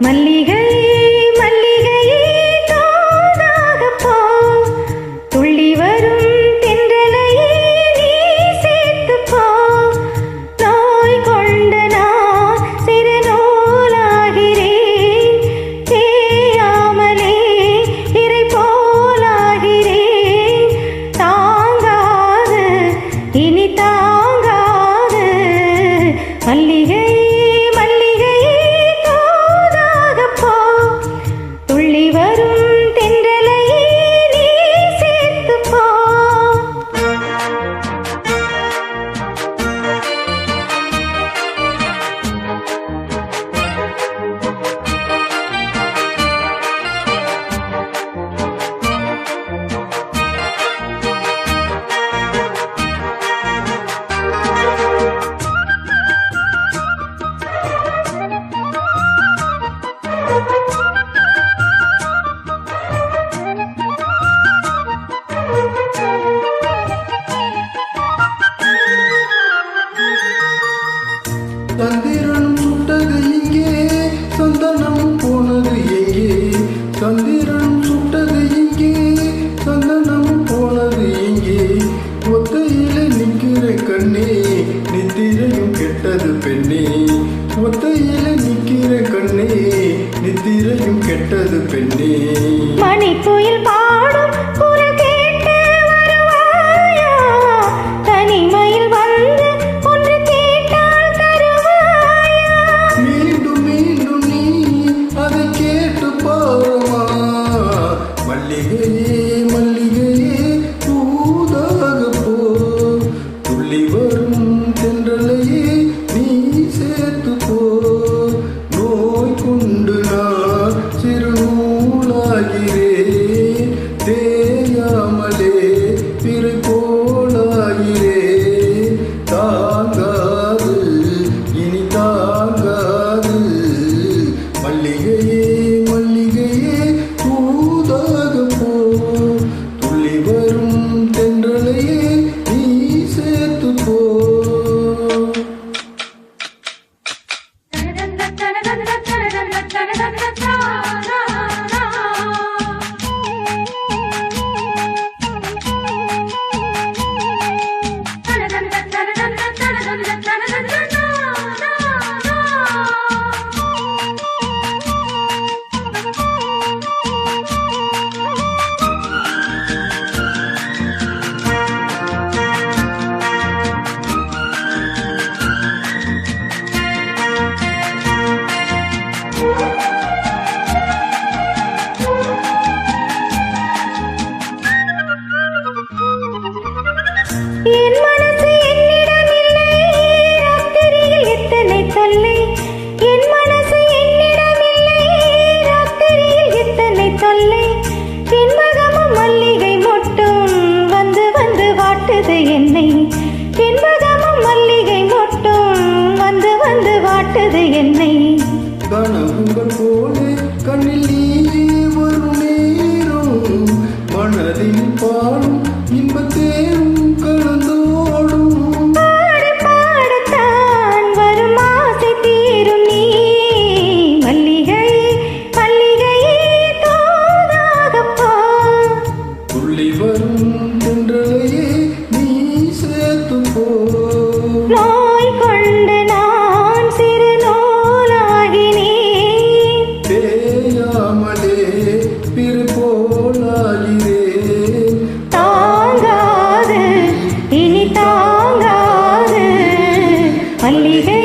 மல்லிகை மல்லிகையே தோதாக போ துள்ளி வரும் தென்றலையே நீ சேர்த்து போ நோய் கொண்ட நான் சிறு நூலாகிறேன் தேயாமலே இறை போலாகிறேன் தாங்காது இனி தாங்காது மல்லிகை சந்திரனும் சுட்டது இங்கே சந்தனம் போனது எங்கே சந்திரனும் சுட்டது இங்கே சந்தனம் போனது எங்கே ஒத்தையில நிக்கிற கண்ணே நித்திரையும் கெட்டது பெண்ணே ஒத்தையில நிக்கிற கண்ணே நித்திரையும் கெட்டது பெண்ணே மணி புயல் பாடும் குரல் கேட்டு வருவாயா தனிமையில் வந்து ஒன்று கேட்டால் தருவாயா மீண்டும் மீண்டும் நீ அதை கேட்டு பாருமா மல்லிகையே மல்லிகையே தூதாக போ துள்ளி வரும் தென்றலையே நீ சேர்த்து போ நோய் கொண்டு நான் சிறு நூலாகிறேன் தேயாமலே பிறை போலாகிறேன் தாங்காது இனி தாங்காது மல்லிகையே மல்லிகையே தூதாக போ துள்ளி வரும் தென்றலையே நீ சேர்த்து போ என் மனசு என்னிடமில்லை ராத்திரியில் எத்தனை தொல்லை என் மனசு என்னிடமில்லை ராத்திரியில் எத்தனை தொல்லை தென்மகமும் மல்லிகை மொட்டும் வந்து வந்து வாட்டுது என்னை தென்மகமும் மல்லிகை மொட்டும் வந்து வந்து வாட்டுது என்னை கனவுகள் போலே கண்ணில் நீ வரும் நேரம் மனதில் பாடும் இன்பத்தேரும் கலந்தோடும் பாடத்தான் வரும் ஆசை தீரும் நீ மல்லிகை மல்லிகையே தோதாக போ துள்ளி வரும் தென்றலையே நீ சேர்த்து போ நோய் கொண்டு நான் சிறு நூலாகினேன் தேயாமலே பிறை போலாகிறேன் தாங்காது இனி தாங்காது மல்லிகை